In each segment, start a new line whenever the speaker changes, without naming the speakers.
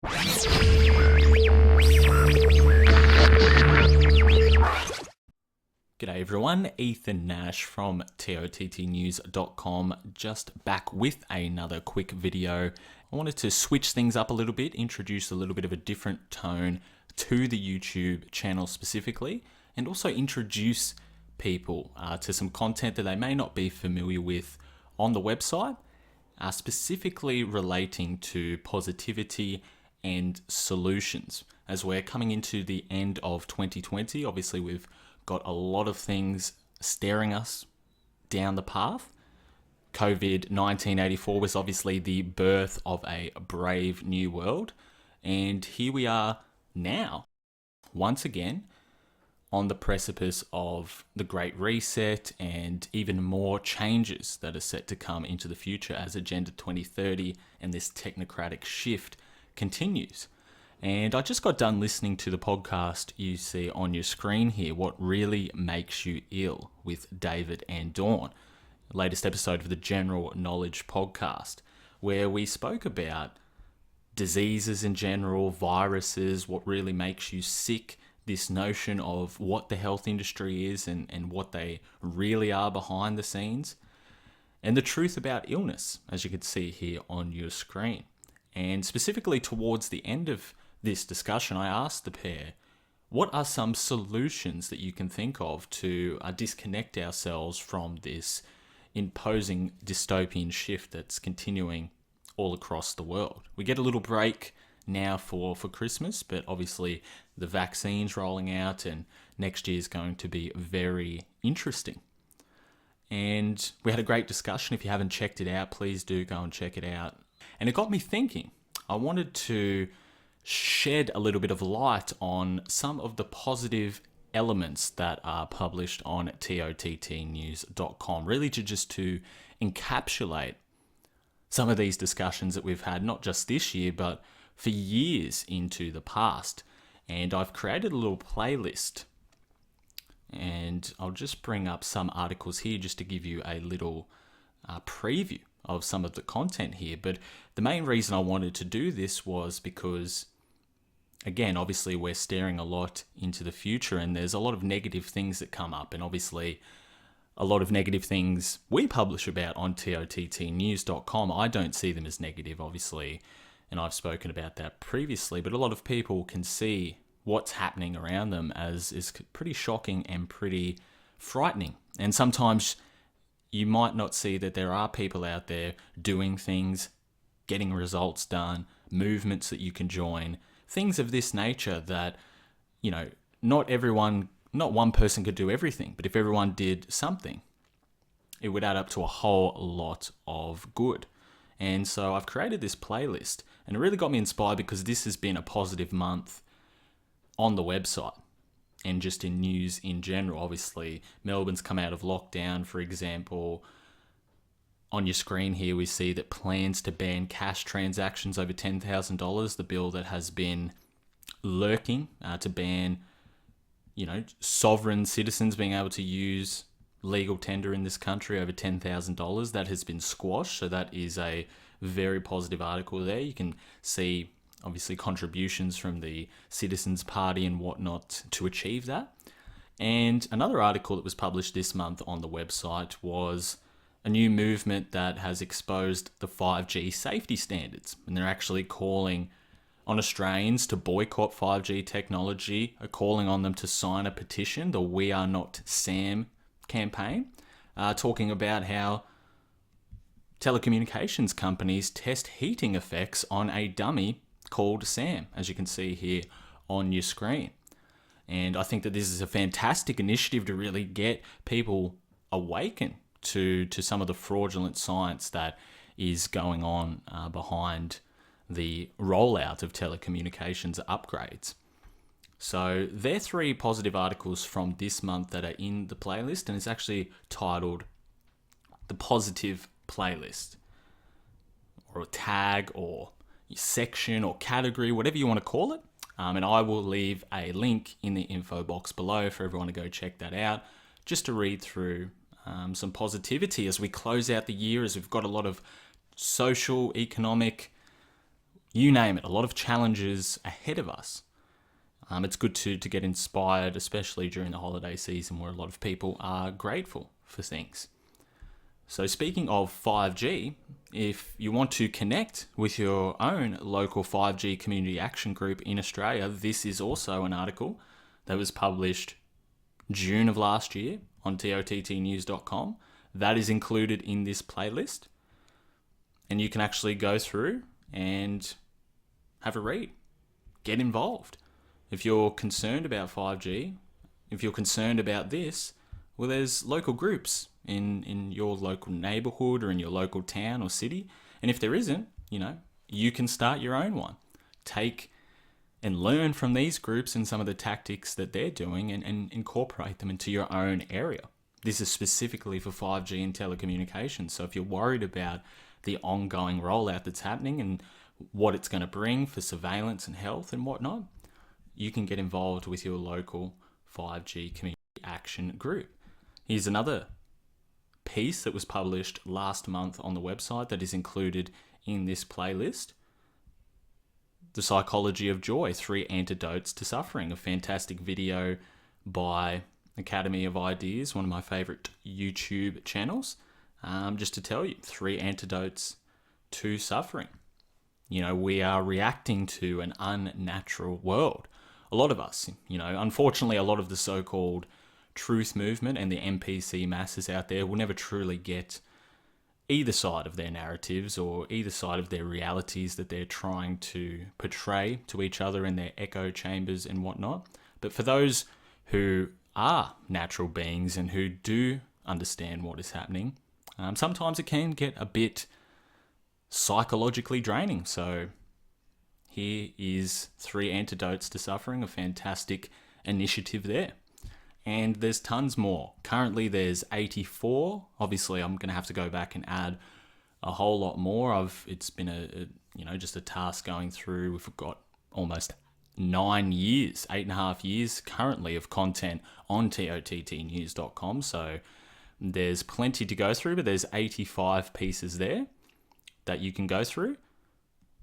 G'day everyone, Ethan Nash from TOTTnews.com, just back with another quick video. I wanted to switch things up a little bit, introduce a little bit of a different tone to the YouTube channel specifically, and also introduce people to some content that they may not be familiar with on the website, specifically relating to positivity and solutions. As we're coming into the end of 2020, obviously we've got a lot of things staring us down the path. COVID-1984 was obviously the birth of a brave new world, and here we are now, once again, on the precipice of the Great Reset and even more changes that are set to come into the future as Agenda 2030 and this technocratic shift continues. And I just got done listening to the podcast you see on your screen here, What Really Makes You Ill, with David and Dawn, latest episode of the General Knowledge podcast, where we spoke about diseases in general, viruses, what really makes you sick, this notion of what the health industry is and what they really are behind the scenes, and the truth about illness, as you can see here on your screen. And specifically towards the end of this discussion, I asked the pair, what are some solutions that you can think of to disconnect ourselves from this imposing dystopian shift that's continuing all across the world? We get a little break now for Christmas, but obviously the vaccine's rolling out and next year is going to be very interesting. And we had a great discussion. If you haven't checked it out, please do go and check it out. And it got me thinking. I wanted to shed a little bit of light on some of the positive elements that are published on TOTTnews.com, really to encapsulate some of these discussions that we've had, not just this year, but for years into the past. And I've created a little playlist, and I'll just bring up some articles here just to give you a little preview of some of the content here. But the main reason I wanted to do this was because, again, obviously we're staring a lot into the future and there's a lot of negative things that come up, and obviously a lot of negative things we publish about on TOTTnews.com. I don't see them as negative, obviously, and I've spoken about that previously, but a lot of people can see what's happening around them as is pretty shocking and pretty frightening. And sometimes you might not see that there are people out there doing things, getting results done, movements that you can join, things of this nature that, not one person could do everything, but if everyone did something, it would add up to a whole lot of good. And so I've created this playlist, and it really got me inspired because this has been a positive month on the website and just in news in general. Obviously, Melbourne's come out of lockdown, for example. On your screen here, we see that plans to ban cash transactions over $10,000, the bill that has been lurking to ban, sovereign citizens being able to use legal tender in this country over $10,000, that has been squashed. So that is a very positive article there. You can see obviously contributions from the Citizens Party and whatnot to achieve that. And another article that was published this month on the website was a new movement that has exposed the 5G safety standards. And they're actually calling on Australians to boycott 5G technology, are calling on them to sign a petition, the We Are Not Sam campaign, talking about how telecommunications companies test heating effects on a dummy called Sam, as you can see here on your screen. And I think that this is a fantastic initiative to really get people awakened to some of the fraudulent science that is going on behind the rollout of telecommunications upgrades. So they're 3 positive articles from this month that are in the playlist, and it's actually titled The Positive Playlist, or a tag or section or category, whatever you want to call it. And I will leave a link in the info box below for everyone to go check that out, just to read through some positivity as we close out the year, as we've got a lot of social, economic, You name it, a lot of challenges ahead of us. It's good to get inspired, especially during the holiday season where a lot of people are grateful for things. So speaking of 5G, if you want to connect with your own local 5G community action group in Australia, this is also an article that was published June of last year on TOTTnews.com. That is included in this playlist. And you can actually go through and have a read. Get involved. If you're concerned about 5G, if you're concerned about this, well, there's local groups in your local neighborhood or in your local town or city. And if there isn't, you can start your own one. Take and learn from these groups and some of the tactics that they're doing and incorporate them into your own area. This is specifically for 5G and telecommunications. So if you're worried about the ongoing rollout that's happening and what it's going to bring for surveillance and health and whatnot, you can get involved with your local 5G community action group. Here's another piece that was published last month on the website that is included in this playlist. The Psychology of Joy, 3 Antidotes to Suffering, a fantastic video by Academy of Ideas, one of my favorite YouTube channels. Just to tell you, 3 antidotes to suffering. We are reacting to an unnatural world. A lot of us, unfortunately, a lot of the so-called truth movement and the NPC masses out there will never truly get either side of their narratives or either side of their realities that they're trying to portray to each other in their echo chambers and whatnot. But for those who are natural beings and who do understand what is happening, sometimes it can get a bit psychologically draining. So here is 3 Antidotes to Suffering, a fantastic initiative there. And there's tons more. Currently there's 84. Obviously I'm going to have to go back and add a whole lot more. It's been just a task going through. We've got almost 9 years, 8.5 years currently of content on TOTTnews.com. So there's plenty to go through, but there's 85 pieces there that you can go through.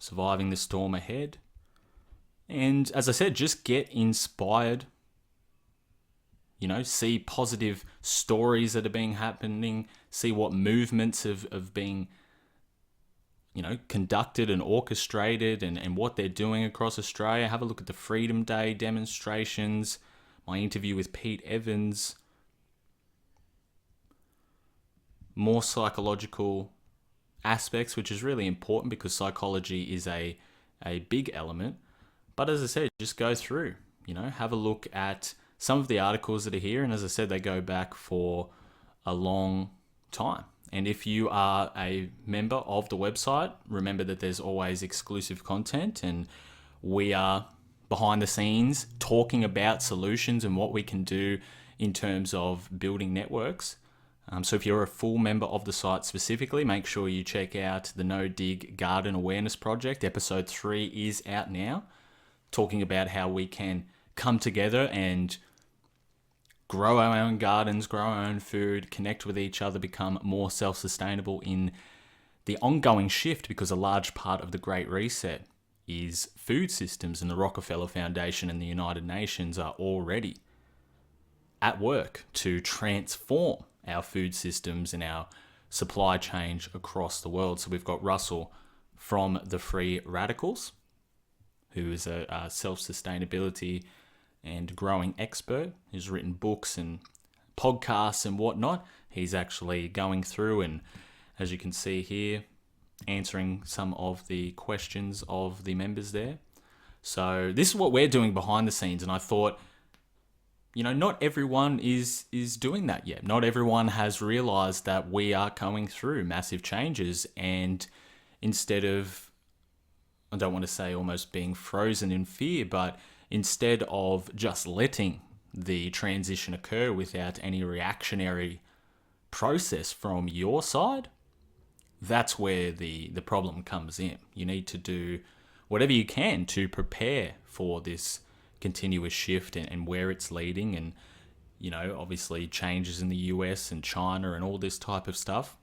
Surviving the storm ahead. And as I said, just get inspired. See positive stories that are being happening. See what movements have been, conducted and orchestrated and what they're doing across Australia. Have a look at the Freedom Day demonstrations. My interview with Pete Evans. More psychological aspects, which is really important because psychology is a big element. But as I said, just go through, have a look at some of the articles that are here. And as I said, they go back for a long time. And if you are a member of the website, remember that there's always exclusive content and we are behind the scenes talking about solutions and what we can do in terms of building networks. So if you're a full member of the site specifically, make sure you check out the No Dig Garden Awareness Project. Episode 3 is out now, talking about how we can come together and grow our own gardens, grow our own food, connect with each other, become more self-sustainable in the ongoing shift, because a large part of the Great Reset is food systems, and the Rockefeller Foundation and the United Nations are already at work to transform our food systems and our supply chain across the world. So we've got Russell from the Free Radicals, who is a self-sustainability and growing expert, who's written books and podcasts and whatnot. He's actually going through and, as you can see here, answering some of the questions of the members there. So this is what we're doing behind the scenes, and I thought, not everyone is doing that yet. Not everyone has realized that we are going through massive changes, and instead of, I don't want to say almost being frozen in fear, but instead of just letting the transition occur without any reactionary process from your side, that's where the problem comes in. You need to do whatever you can to prepare for this continuous shift and where it's leading, and obviously changes in the US and China and all this type of stuff.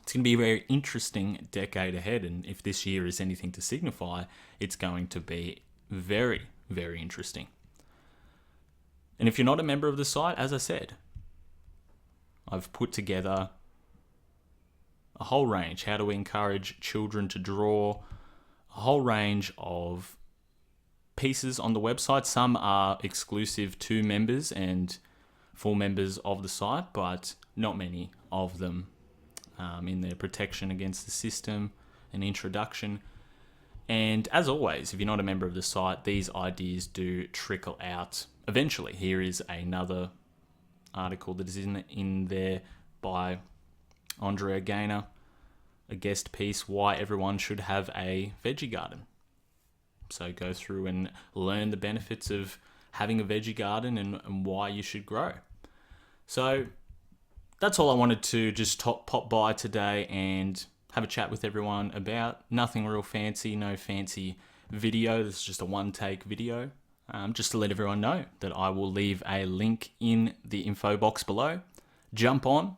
It's going to be a very interesting decade ahead, and if this year is anything to signify, it's going to be very, very interesting. And if you're not a member of the site, as I said, I've put together a whole range, how to encourage children to draw, a whole range of pieces on the website. Some are exclusive to members and for members of the site, but not many of them in their protection against the system, an introduction. And as always, if you're not a member of the site, these ideas do trickle out eventually. Here is another article that is in there by Andrea Gaynor, a guest piece, why everyone should have a veggie garden. So go through and learn the benefits of having a veggie garden and why you should grow. So that's all I wanted to just pop by today and have a chat with everyone about. Nothing real fancy, no fancy video. This is just a one-take video. Just to let everyone know that I will leave a link in the info box below. Jump on,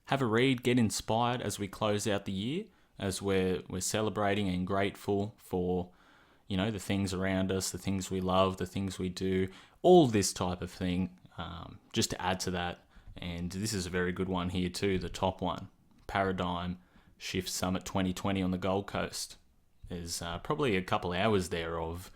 have a read, get inspired as we close out the year, as we're celebrating and grateful for, you know, the things around us, the things we love, the things we do, all this type of thing, just to add to that. And this is a very good one here too, the top one, Paradigm Shift Summit 2020 on the Gold Coast. There's probably a couple hours there of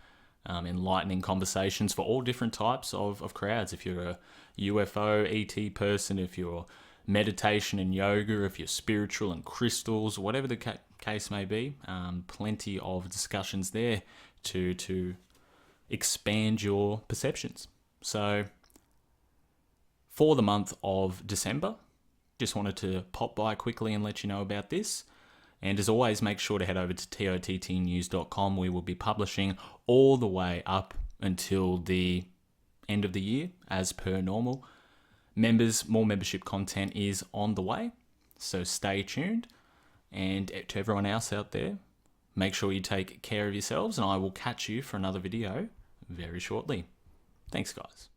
enlightening conversations for all different types of crowds. If you're a UFO, ET person, if you're meditation and yoga, if you're spiritual and crystals, whatever the case may be, plenty of discussions there to expand your perceptions. So for the month of December, just wanted to pop by quickly and let you know about this. And as always, make sure to head over to tottnews.com. We will be publishing all the way up until the end of the year, as per normal. Members, more membership content is on the way, so stay tuned. And to everyone else out there, make sure you take care of yourselves, and I will catch you for another video very shortly. Thanks, guys.